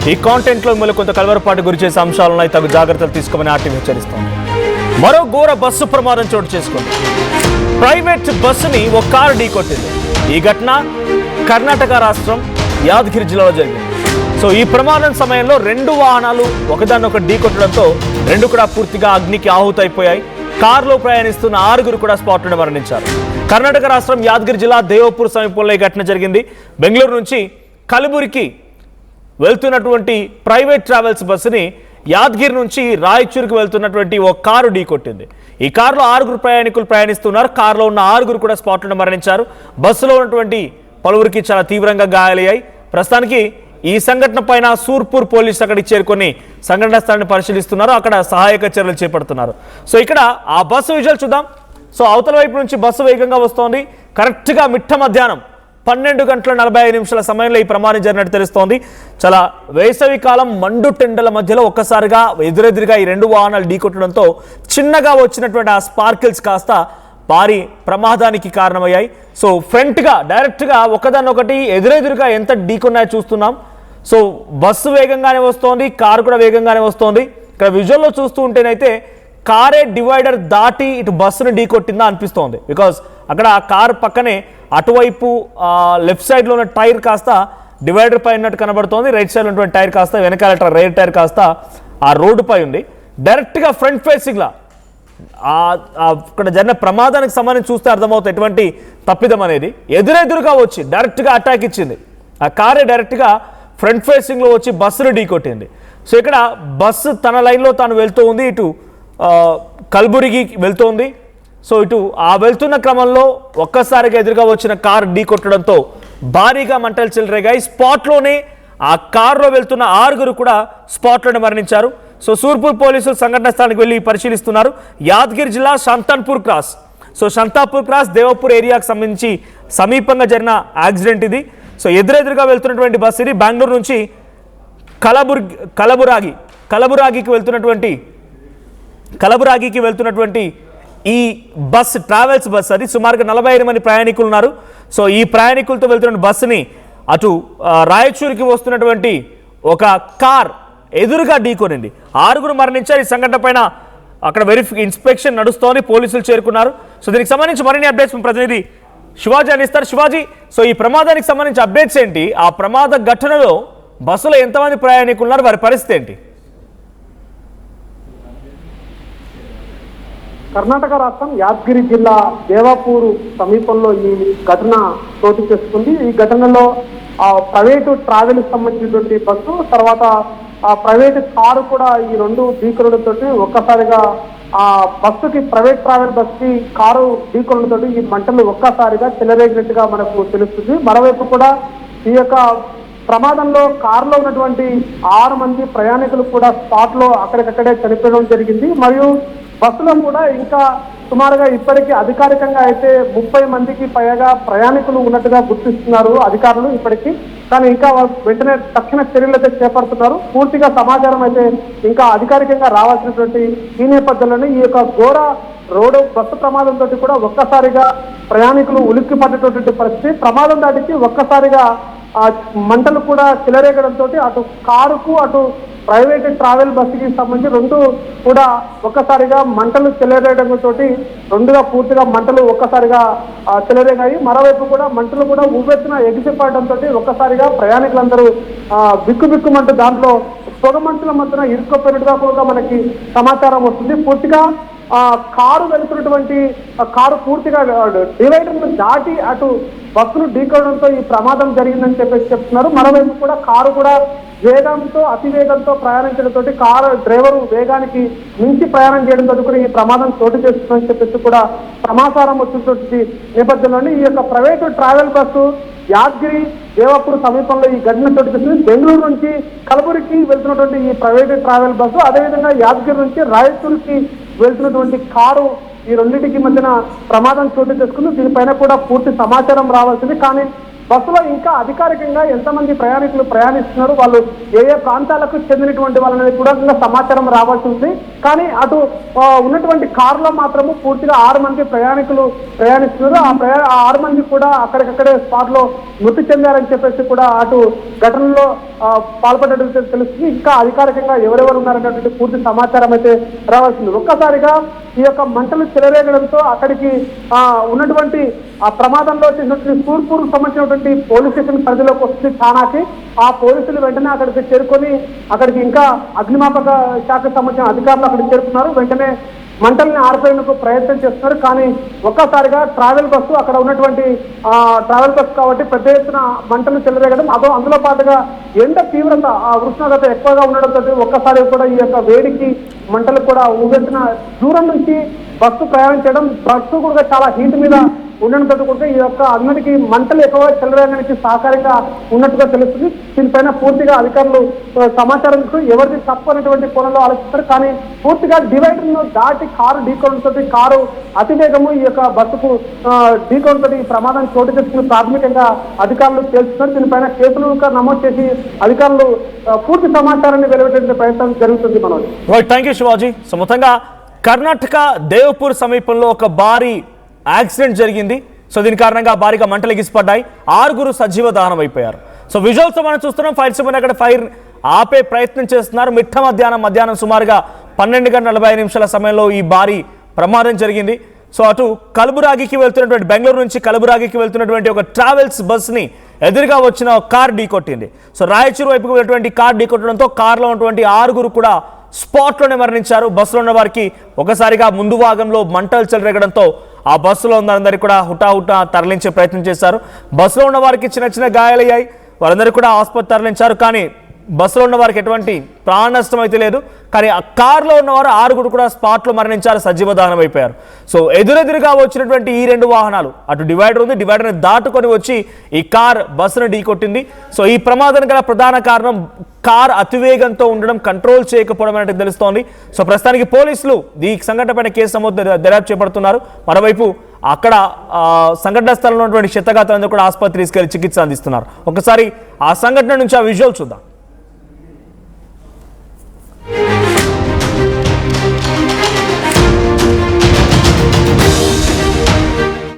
ఈ కాంటెంట్లో మిమ్మల్ని కొంత కలవరపాటు గురి చేసే అంశాలున్నాయి, తగు జాగ్రత్తలు తీసుకోమని ఆర్టీవీ హెచ్చరిస్తోంది. మరో ఘోర బస్సు ప్రమాదం చోటు చేసుకుంది. ప్రైవేట్ బస్సుని ఒక కారు ఢీకొట్టింది. ఈ ఘటన కర్ణాటక రాష్ట్రం యాదగిరి జిల్లాలో జరిగింది. సో ఈ ప్రమాదం సమయంలో రెండు వాహనాలు ఒకదాన్నొకటి ఢీకొట్టడంతో రెండు కూడా పూర్తిగా అగ్నికి ఆహుతైపోయాయి. కారులో ప్రయాణిస్తున్న 6 కూడా స్పాట్లోనే మరణించారు. కర్ణాటక రాష్ట్రం యాదగిరి జిల్లా దేవపూర్ సమీపంలో ఈ ఘటన జరిగింది. బెంగళూరు నుంచి కలబురికి వెళ్తున్నటువంటి ప్రైవేట్ ట్రావెల్స్ బస్సుని యాదగిరి నుంచి రాయచూరుకు వెళ్తున్నటువంటి ఒక కారు ఢీకొట్టింది. ఈ కారులో 6 ప్రయాణికులు ప్రయాణిస్తున్నారు. కారులో ఉన్న 6 కూడా స్పాట్లోనే మరణించారు. బస్సులో ఉన్నటువంటి పలువురికి చాలా తీవ్రంగా గాయాలయ్యాయి. ప్రస్తుతానికి ఈ సంఘటన పైన సూర్పూర్ పోలీసులు అక్కడికి చేరుకొని సంఘటన స్థలాన్ని పరిశీలిస్తున్నారు. అక్కడ సహాయక చర్యలు చేపడుతున్నారు. సో ఇక్కడ ఆ బస్సు విజువల్ చూద్దాం. సో అవతల వైపు నుంచి బస్సు వేగంగా వస్తోంది. కరెక్ట్గా మిట్ట మధ్యాహ్నం 12:45 సమయంలో ఈ ప్రమాదం జరిగినట్టు తెలుస్తోంది. చాలా వేసవి కాలం మండు టెండల మధ్యలో ఒక్కసారిగా ఎదురెదురుగా ఈ రెండు వాహనాలు ఢీకొట్టడంతో చిన్నగా వచ్చినటువంటి ఆ స్పార్కిల్స్ కాస్త భారీ ప్రమాదానికి కారణమయ్యాయి. సో ఫ్రంట్గా డైరెక్ట్గా ఒకదాన్నొకటి ఎదురెదురుగా ఎంత ఢీకొన్నాయో చూస్తున్నాం. సో బస్సు వేగంగానే వస్తోంది, కారు కూడా వేగంగానే వస్తోంది. ఇక్కడ విజువల్లో చూస్తూ ఉంటేనైతే కారే డివైడర్ దాటి ఇటు బస్సును ఢీకొట్టిందా అనిపిస్తోంది. బికాజ్ అక్కడ ఆ కారు పక్కనే అటువైపు లెఫ్ట్ సైడ్లో ఉన్న టైర్ కాస్త డివైడర్ పై ఉన్నట్టు కనబడుతోంది. రైట్ సైడ్ ఉన్నటువంటి టైర్ కాస్త వెనకాల రైట్ టైర్ కాస్త ఆ రోడ్డు పై ఉంది. డైరెక్ట్గా ఫ్రంట్ ఫేసింగ్లా అక్కడ జరిగిన ప్రమాదానికి సంబంధించి చూస్తే అర్థమవుతుంది ఎటువంటి తప్పిదం అనేది. ఎదురెదురుగా వచ్చి డైరెక్ట్గా అటాక్ ఇచ్చింది. ఆ కారే డైరెక్ట్గా ఫ్రంట్ ఫేసింగ్లో వచ్చి బస్సును ఢీకొట్టింది. సో ఇక్కడ బస్సు తన లైన్లో తాను వెళ్తూ ఉంది, ఇటు కల్బుర్గి వెళ్తోంది. సో ఇటు ఆ వెళ్తున్న క్రమంలో ఒక్కసారిగా ఎదురుగా వచ్చిన కారు ఢీకొట్టడంతో భారీగా మంటలు చెలరేగాయి. స్పాట్లోనే ఆ కారులో వెళ్తున్న 6 కూడా స్పాట్లోనే మరణించారు. సో సూర్పూర్ పోలీసులు సంఘటన స్థలానికి వెళ్ళి పరిశీలిస్తున్నారు. యాదగిరి జిల్లా షంతాపూర్ క్రాస్, సో షంతాపూర్ క్రాస్ దేవపూర్ ఏరియాకు సంబంధించి సమీపంగా జరిగిన యాక్సిడెంట్ ఇది. సో ఎదురెదురుగా వెళ్తున్నటువంటి బస్సు ఇది. బెంగళూరు నుంచి కలబురాగికి వెళ్తున్నటువంటి ఈ బస్ ట్రావెల్స్ బస్ అది. సుమారుగా 45 మంది ప్రయాణికులు ఉన్నారు. సో ఈ ప్రయాణికులతో వెళ్తున్న బస్సుని అటు రాయచూరుకి వస్తున్నటువంటి ఒక కార్ ఎదురుగా ఢీకొనింది. 6 మరణించారు. ఈ సంఘటన పైన అక్కడ ఇన్స్పెక్షన్ నడుస్తోంది, పోలీసులు చేరుకున్నారు. సో దీనికి సంబంధించి మరిన్ని అప్డేట్స్ ప్రతినిధి శివాజీ అందిస్తారు. శివాజీ, సో ఈ ప్రమాదానికి సంబంధించి అప్డేట్స్ ఏంటి? ఆ ప్రమాద ఘటనలో బస్సులో ఎంతమంది ప్రయాణికులు ఉన్నారు, వారి పరిస్థితి ఏంటి? కర్ణాటక రాష్ట్రం యాదగిరి జిల్లా దేవాపూర్ సమీపంలో ఈ ఘటన చోటు చేసుకుంది. ఈ ఘటనలో ప్రైవేటు ట్రావెల్ సంబంధించినటువంటి బస్సు, తర్వాత ఆ ప్రైవేట్ కారు కూడా ఈ రెండు ఢీకొనడంతో ఒక్కసారిగా ఆ బస్సుకి, ప్రైవేట్ ట్రావెల్ బస్సుకి కారు ఢీకొనడంతో ఈ మంటలు ఒక్కసారిగా చెలరేగినట్టుగా మనకు తెలుస్తుంది. మరోవైపు కూడా ఈ యొక్క ప్రమాదంలో కారులో ఉన్నటువంటి 6 మంది ప్రయాణికులు కూడా స్పాట్ లో అక్కడికక్కడే చనిపోవడం జరిగింది. మరియు బస్సులో కూడా ఇంకా సుమారుగా ఇప్పటికీ అధికారికంగా అయితే 30 మందికి పైగా ప్రయాణికులు ఉన్నట్టుగా గుర్తిస్తున్నారు అధికారులు ఇప్పటికీ. కానీ ఇంకా వెంటనే తక్షణ చర్యలు అయితే చేపడుతున్నారు. పూర్తిగా సమాచారం అయితే ఇంకా అధికారికంగా రావాల్సినటువంటి ఈ నేపథ్యంలోనే ఈ యొక్క ఘోర రోడ్డు బస్సు ప్రమాదంతో కూడా ఒక్కసారిగా ప్రయాణికులు ఉలిక్కి పడ్డటువంటి పరిస్థితి. ప్రమాదం దాటికి ఒక్కసారిగా మంటలు కూడా చెలరేగడంతో అటు కారుకు అటు ప్రైవేట్ ట్రావెల్ బస్సుకి సంబంధించి రెండు కూడా ఒక్కసారిగా మంటలు చెలరేగడంతో రెండుగా పూర్తిగా మంటలు ఒక్కసారిగా చెలరేగాయి. మరోవైపు కూడా మంటలు కూడా ఉవ్వెత్తున ఎగిసిపడడంతో ఒక్కసారిగా ప్రయాణికులందరూ బిక్కుబిక్కుమంటూ దాంట్లో పొగ మంటల మధ్యన ఇరుక్కుపోయినట్టుగా కూడా మనకి సమాచారం వస్తుంది. పూర్తిగా కారు వెళ్తున్నటువంటి కారు పూర్తిగా డివైడర్ను దాటి అటు బస్సును ఢీకొనడంతో ఈ ప్రమాదం జరిగిందని చెప్తున్నారు. మరోవైపు కూడా కారు కూడా అతివేగంతో ప్రయాణించడంతో కారు డ్రైవరు వేగానికి మించి ప్రయాణం చేయడంతో కూడా ఈ ప్రమాదం చోటు చేస్తుందని చెప్పేసి కూడా సమాచారం వచ్చినటువంటి నేపథ్యంలోనే ఈ యొక్క private travel bus Yadagiri Devapur సమీపంలో ఈ ఘటన చోటు చేస్తుంది. బెంగళూరు నుంచి కలబురికి వెళ్తున్నటువంటి ఈ ప్రైవేటు ట్రావెల్ బస్సు, అదేవిధంగా యాదగిరి నుంచి రాయచూరుకి వెళ్తున్నటువంటి కారు, ఈ రెండింటికి మధ్యన ప్రమాదం చోటు చేసుకుంది. దీనిపైన కూడా పూర్తి సమాచారం రావాల్సింది. కానీ బస్సులో ఇంకా అధికారికంగా ఎంతమంది ప్రయాణికులు ప్రయాణిస్తున్నారు, వాళ్ళు ఏ ఏ ప్రాంతాలకు చెందినటువంటి వాళ్ళనేది కూడా ఇంకా సమాచారం రావాల్సి ఉంది. కానీ అటు ఉన్నటువంటి కారులో మాత్రము పూర్తిగా 6 మంది ప్రయాణికులు ప్రయాణిస్తున్నారు. ఆ 6 మంది కూడా అక్కడికక్కడే స్పాట్ లో మృతి చెందారని చెప్పేసి కూడా అటు ఘటనలో పాల్పడ్డట్టు తెలుస్తుంది. ఇంకా అధికారికంగా ఎవరెవరు ఉన్నారనేటువంటి పూర్తి సమాచారం అయితే రావాల్సింది. ఒక్కసారిగా ఈ యొక్క మంటలు చెలరేగడంతో అక్కడికి ఉన్నటువంటి ఆ ప్రమాదంలో చేసినటువంటి సూర్పూర్ సంబంధించినటువంటి పోలీస్ స్టేషన్ పరిధిలోకి వస్తుంది థానాకి. ఆ పోలీసులు వెంటనే అక్కడికి చేరుకొని అక్కడికి ఇంకా అగ్నిమాపక శాఖకు సంబంధించిన అధికారులు అక్కడికి చేరుకున్నారు. వెంటనే మంటల్ని ఆర్పేందుకు ప్రయత్నం చేస్తున్నారు. కానీ ఒక్కసారిగా ట్రావెల్ బస్సు అక్కడ ఉన్నటువంటి ట్రావెల్ బస్సు కాబట్టి పెద్ద ఎత్తున మంటలు చెలరేగడం, అందులో పాటుగా ఎండ తీవ్రత ఉష్ణోగ్రత ఎక్కువగా ఉండడంతో ఒక్కసారి కూడా ఈ యొక్క వేడికి మంటలు కూడా ఊగెత్తిన దూరం నుంచి బస్సు ప్రయాణించడం, బస్సు కూడా చాలా హీట్ మీద ఉండడంతో కూడా ఈ యొక్క అందరికి మంటలు ఎక్కువగా చెలరేగడానికి సహకారంగా ఉన్నట్టుగా తెలుస్తుంది. దీనిపైన పూర్తిగా అధికారులు సమాచారం ఎవరిది తప్పు అనేటువంటి కోణంలో ఆలోచిస్తారు. కానీ పూర్తిగా డివైడర్ ను దాటి కారు ఢీకొనడంతో కారు అతివేగము ఈ యొక్క బస్సుకు ఢీకొనడంతో ఈ ప్రమాదం చోటు చేసుకుని ప్రాథమికంగా అధికారులు తెలుస్తున్నారు. దీనిపైన కేసులు నమోదు చేసి అధికారులు పూర్తి సమాచారాన్ని వెలువడే ప్రయత్నం జరుగుతుంది. Manoj, thank you Shivaji. So మొత్తంగా కర్ణాటక దేవపూర్ సమీపంలో ఒక భారీ యాక్సిడెంట్ జరిగింది. సో దీని కారణంగా భారీగా మంటలు ఎగిసిపడ్డాయి. 6 సజీవ దహనం అయిపోయారు. సో విజువల్స్ మనం చూస్తున్నాం. ఫైర్ సిబ్బంది అక్కడ ఫైర్ ఆపే ప్రయత్నం చేస్తున్నారు. మిట్ట మధ్యాహ్నం సుమారుగా 12:45 సమయంలో ఈ భారీ ప్రమాదం జరిగింది. సో అటు కలబురాగికి వెళ్తున్నటువంటి బెంగళూరు నుంచి కలబురాగికి వెళ్తున్నటువంటి ఒక ట్రావెల్స్ బస్ని ఎదురుగా వచ్చిన కార్ ఢీకొట్టింది. సో రాయచూరు వైపుకు వెళ్ళినటువంటి కార్ ఢీకొట్టడంతో కార్లో ఉన్నటువంటి 6 కూడా స్పాట్లోనే మరణించారు. బస్సులో ఉన్న వారికి ఒకసారిగా ముందు భాగంలో మంటలు చెలరేగడంతో ఆ బస్సులో ఉన్నందరికీ కూడా హుటాహుటా తరలించే ప్రయత్నం చేశారు. బస్సులో ఉన్న వారికి చిన్న గాయాలయ్యాయి. వారందరూ కూడా ఆసుపత్రి తరలించారు. కానీ బస్సులో ఉన్న వారికి ఎటువంటి ప్రాణ నష్టం అయితే లేదు. కానీ ఆ కారులో ఉన్నవారు 6 కూడా స్పాట్లో మరణించారు, సజీవ దహనం అయిపోయారు. సో ఎదురెదురుగా వచ్చినటువంటి ఈ 2 వాహనాలు, అటు డివైడర్ ఉంది, డివైడర్ని దాటుకొని వచ్చి ఈ కార్ బస్సును ఢీకొట్టింది. సో ఈ ప్రమాదానికి గల ప్రధాన కారణం కార్ అతివేగంతో ఉండడం, కంట్రోల్ చేయకపోవడం అనేది తెలుస్తోంది. సో ప్రస్తుతానికి పోలీసులు ఈ సంఘటన పైన కేసు నమోదు దర్యాప్తు చేపడుతున్నారు. మరోవైపు అక్కడ సంఘటన స్థలంలో ఉన్నటువంటి క్షతగాత్రులందరూ కూడా ఆసుపత్రి తీసుకెళ్లి చికిత్స అందిస్తున్నారు. ఒకసారి ఆ సంఘటన నుంచి ఆ విజువల్ చూద్దాం.